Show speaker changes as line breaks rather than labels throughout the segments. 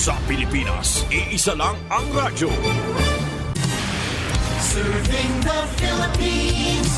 Sa Pilipinas, iisa lang ang radyo.
Serving the Philippines,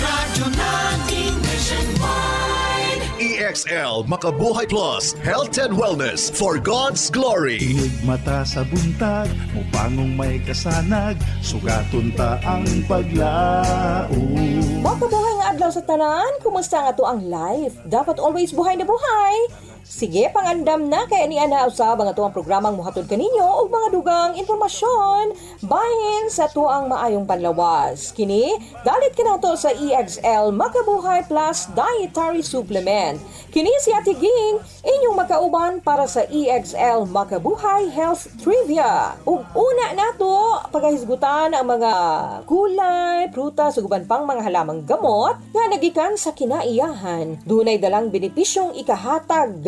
radyo natin nationwide.
EXL Makabuhay Plus, Health and Wellness for God's Glory.
Tinig mata sa buntag, mupangong may kasanag, sugaton ta ang paglaom.
Makabuhay nga adlaw sa tanan, kumusta nga to ang life? Dapat always buhay na buhay. Sige, pangandam na kay ani ana usab ang atuang programang muhatod kaninyo og mga dugang impormasyon bahin sa tuang maayong panlawas. Kini dalit kanato sa EXL Makabuhay Plus Dietary Supplement. Kini si Ate Ging, inyong makauban para sa EXL Makabuhay Health Trivia. Ug una nato pagahisgutan ang mga gulay, prutas ug uban pang mga halamang gamot nga nagikan sa kinaiyahan. Dunay dalang benepisyong ikahatag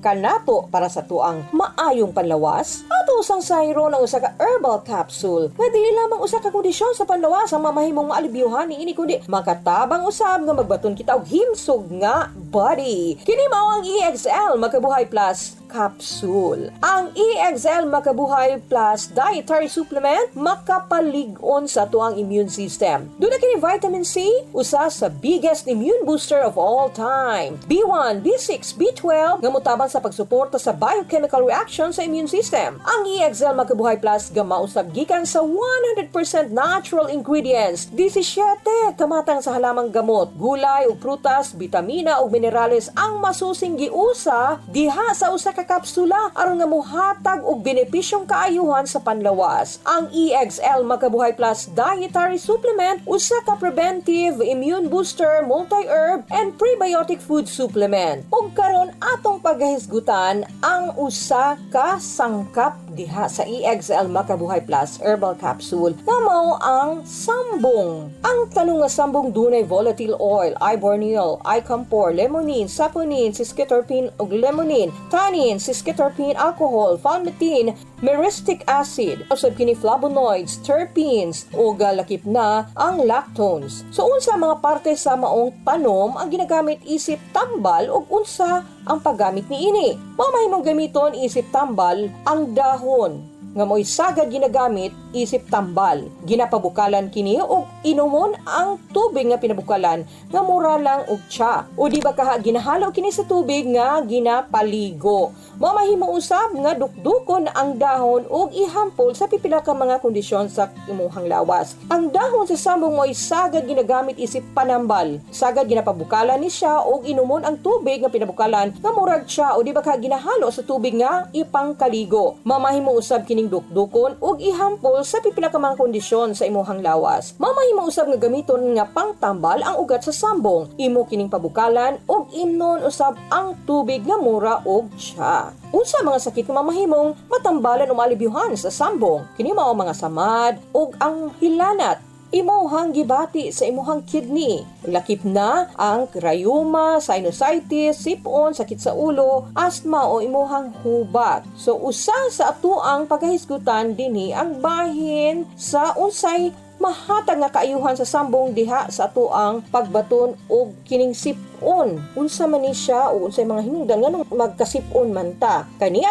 kanato para sa tuang maayong panlawas. Ato usang sayro ng usa ka herbal capsule nga dili lamang usa ka kondisyon sa panlawas ang mamahimong maalibyuhan niini kundi makatabang usab nga magbaton kita og himsog nga body. Kini mao ang EXL Makabuhay Plus capsule. Ang EXL Makabuhay Plus Dietary Supplement makapalig-on sa tuang immune system. Doon na kini vitamin C, usa sa biggest immune booster of all time. B1, B6, B12 nga motabang sa pagsuporta sa biochemical reaction sa immune system. Ang EXL Makabuhay Plus gamausab gikan sa 100% natural ingredients. 17 kamatang sa halamang gamot, gulay ug prutas, bitamina ug minerales ang masusing giusa diha sa usa ka kapsula aron nga mohatag og benepisyong kaayuhan sa panlawas. Ang EXL Makabuhay Plus Dietary Supplement usa ka preventive, immune booster, multi-herb and prebiotic food supplement. Ug karon atong paghisgutan ang usa ka sangkap diha sa EXL Makabuhay Plus Herbal Capsule nga mao ang sambong. Ang tanong nga sambong dunay volatile oil, iborneal, icamphor, limonene, saponin, siskiterpene ug limonene, tannin, siskiterpene alcohol, palmitin, myristic acid, usab kini flavonoids, terpenes ug lakip na ang lactones. So unsa mga parte sa maong tanom ang ginagamit isip tambal ug unsa ang paggamit niini? Mamahimong gamiton isip tambal ang dahon nga mo'y sagad ginagamit isip tambal. Ginapabukalan kini og inumon ang tubig nga pinabukalan nga mura lang og tsa. O di ba kaha ginahalo kini sa tubig nga ginapaligo. Mamahimong usab nga dukdukon ang dahon og ihampol sa pipila ka mga kondisyon sa imuhang lawas. Ang dahon sa sambong mo'y sagad ginagamit isip panambal. Sagad ginapabukalan ni siya og inumon ang tubig nga pinabukalan nga murag tsa o di ba kaha ginahalo sa tubig nga ipangkaligo. Mamahimong usab kini dukdukon ug ihampol sa pipila ka mga kondisyon sa imuhang lawas. Mamahimong usab nga gamiton nga pangtambal ang ugat sa sambong. Imo kining pabukalan ug imnon usab ang tubig nga mura og tsa. Unsa mga sakit nga mamahimong matambalan o maalibyuhan sa sambong? Kini mao mga samad ug ang hilanat. Imuhang gibati sa imuhang kidney. Lakip na ang rayuma, sinusitis, sipon, sakit sa ulo, asthma o imuhang hubat. So usa sa atuang pagkahisgutan dinhi ang bahin sa unsay mahatag nga kaayuhan sa sambong diha sa atuang pagbaton og kining sipon. Unsa man ni siya o unsay mga hinungdan nganong magkasipon man ta. Kaniya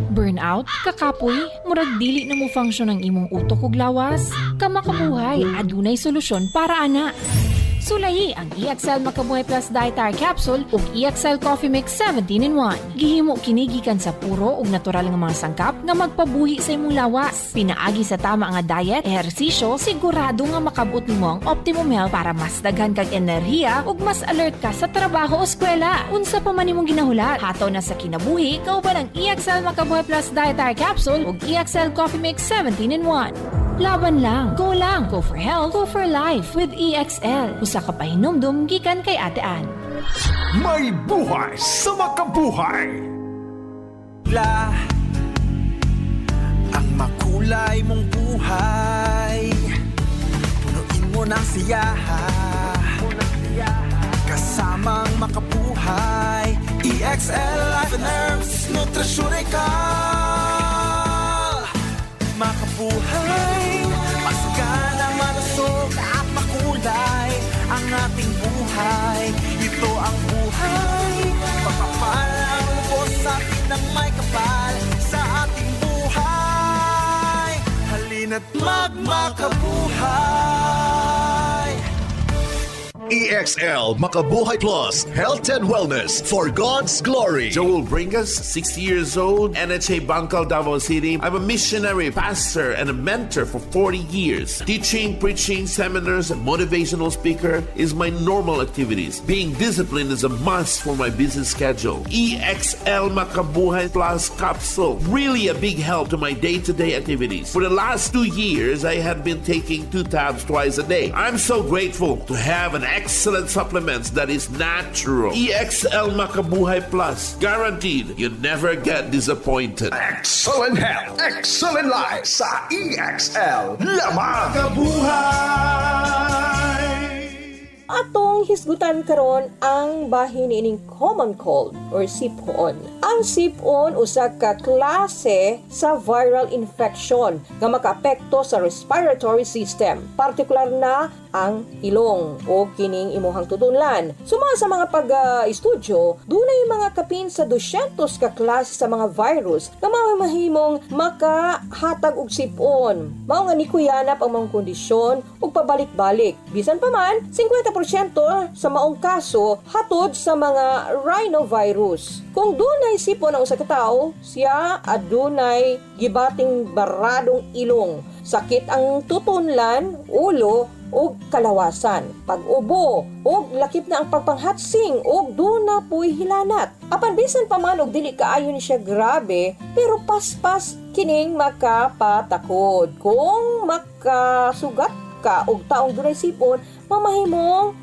burnout, kakapoy, murag dili na mo function ang imong utok ug lawas. Kamakabuhay, adunay solusyon para ana. Sulayi ang EXL Makabuhay Plus Dietary Capsule ug EXL Coffee Mix 17-in-1. Gihimo kini gikan sa puro ug natural nga mga sangkap nga magpabuhi sa imong lawas. Pinaagi sa tama nga diet, ehersisyo, sigurado nga makabot nimo ang optimum health para mas daghan kag enerhiya ug mas alert ka sa trabaho o eskwela. Unsa pa man imong ginahulat, hataw na sa kinabuhi, kauban ang EXL Makabuhay Plus Dietary Capsule ug EXL Coffee Mix 17-in-1. Laban lang, go for health, go for life with EXL. Usa ka pahinumdum gikan kay Ate Ann.
May buhay sa makabuhay.
Ang makulay mong buhay, punuin mo ng siyaha, kasamang makabuhay. EXL Life and Herbs Nutritional. Makabuhay, masigana, malusog at makulay ang ating buhay. Ito ang buhay, pagpapalang lubos sa atin ng may kapal. at magmakabuhay.
EXL Makabuhay Plus Health and Wellness for God's Glory.
Joel Bringas, 60 years old, NHA Bangkal, Davao City. I'm a missionary, pastor, and a mentor for 40 years. Teaching, preaching, seminars, and motivational speaker is my normal activities. Being disciplined is a must for my busy schedule. EXL Makabuhay Plus capsule, really a big help to my day-to-day activities. For the last 2 years, I have been taking 2 tabs twice a day. I'm so grateful to have an excellent supplements that is natural. EXL Makabuhay Plus, guaranteed you never get disappointed.
Excellent health, excellent life sa EXL lamang.
Kabuhay!
Atong hisgutan karon ang bahin ining common cold or sipon. Ang sipon usa ka klase sa viral infection nga makaapekto sa respiratory system, partikular na ang ilong o kining imuhang tutunlan. Suma sa mga pag-estudyo, dunay mga kapin sa 200 ka klase sa mga virus nga mahimong makahatag og sipon. Mao nga nikuyanap ang mga kondisyon ug pabalik-balik. Bisan pa man 50% sa maong kaso hatod sa mga rhinovirus. Kung dunay sipon ang usa ka tawo, siya adunay gibating baradong ilong, sakit ang tutunlan, ulo o kalawasan, pag-ubo o lakip na ang pagpanghatsing o duna puy hilanat. Apan bisan pa man og dili kaayo ni siya grabe, pero paspas kining makapatakod. Kung makasugat ka og taong dunay sipon, mamahimong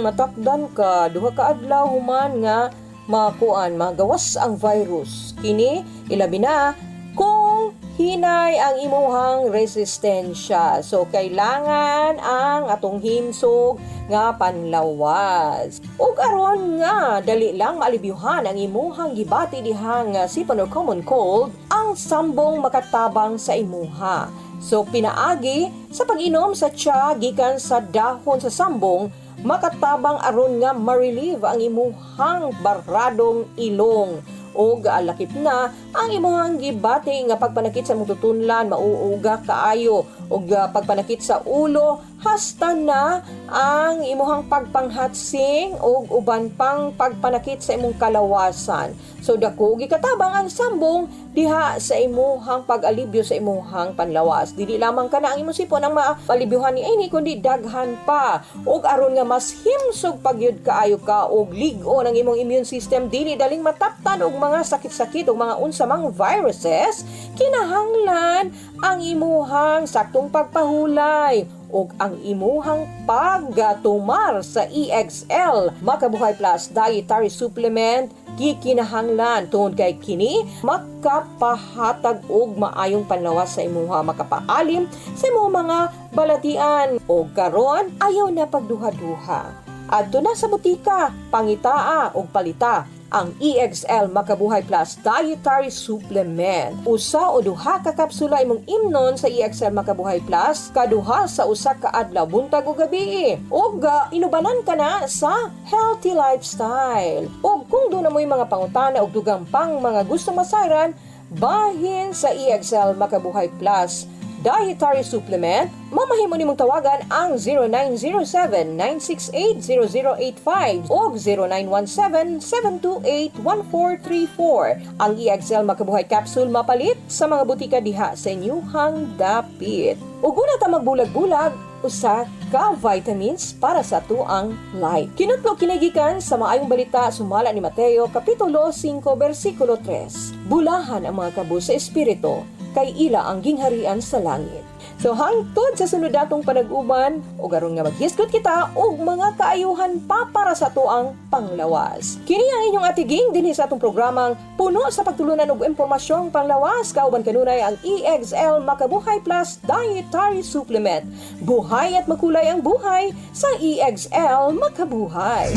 matakdan ka duha ka adlaw human nga magawas ang virus. Kini ilabi na kung hinay ang imuhang resistensya. So, kailangan ang atong himsog nga panlawas. Ug aron nga dali lang maalibyuhan ang imuhang gibati dihang sipon or common cold, ang sambong makatabang sa imuha. So, pinaagi sa pag-inom sa tsa gikan sa dahon sa sambong, makatabang aron nga ma-relieve ang imuhang baradong ilong. O gaalakip na ang imuhang gibati nga pagpanakit sa mututunlan, mauuga kaayo o pagpanakit sa ulo, hasta na ang imuhang pagpanghatsing o uban pang pagpanakit sa imong kalawasan. So dako gikatabang ang sambong diha sa imuhang pag-alibyo sa imuhang panlawas. Dili lamang kana ang imong sipon ang maalibyohan ni ini kundi daghan pa. Og aron nga mas himsog pagyud kaayo ka og lig-on ang imong immune system, dili daling mataptan og mga sakit-sakit o mga unsamang viruses, kinahanglan ang imuhang saktong pagpahulay o ang imuhang paggatumar sa EXL Makabuhay Plus Dietary Supplement. Gikinahanglan tungod kay kini makapahatag og maayong panlawas sa imuha, makapaalim sa imong mga balatian o karon ayaw na pagduha-duha. Adto na sa butika, pangitaa og palita ang EXL Makabuhay Plus Dietary Supplement. Usa o duha ka kapsula imong imnon sa EXL Makabuhay Plus kaduha sa usa ka adlaw buntag ug gabi. Og inubanan ka na sa healthy lifestyle. Og kung doon na mo'y mga pangutana og dugang pang mga gusto masayran, bahin sa EXL Makabuhay Plus Dietary Supplement, mamahimo nimong tawagan ang 0907-968-0085 o 0917-728-1434. Ang EXL Makabuhay Capsule mapalit sa mga butika diha sa inyuhang dapit. Ug una ta magbulag-bulag, usa ka vitamins para sa tuang life. Kinutlo kinagikan sa maayong balita sumala ni Mateo Kapitulo 5 versikulo 3. Bulahan ang mga kabus sa espiritu, kay ila ang gingharian sa langit. So hangtod sa sunod datong panag-uban, o garon nga maghisgot kita og mga kaayuhan pa para sa tuang panglawas. Kini ang inyong atiging dinhi sa atong programang puno sa pagtulunan og impormasyong panglawas, kauban kanunay ang EXL Makabuhay Plus Dietary Supplement. Buhay at makulay ang buhay sa EXL Makabuhay.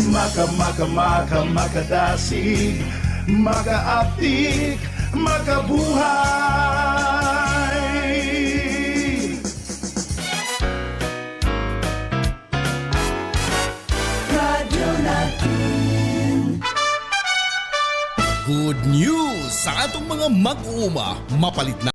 Makadasig, makaaptik, makabuhay.
Radyo natin.
Good news sa atong mga mag-uuma, mapalit na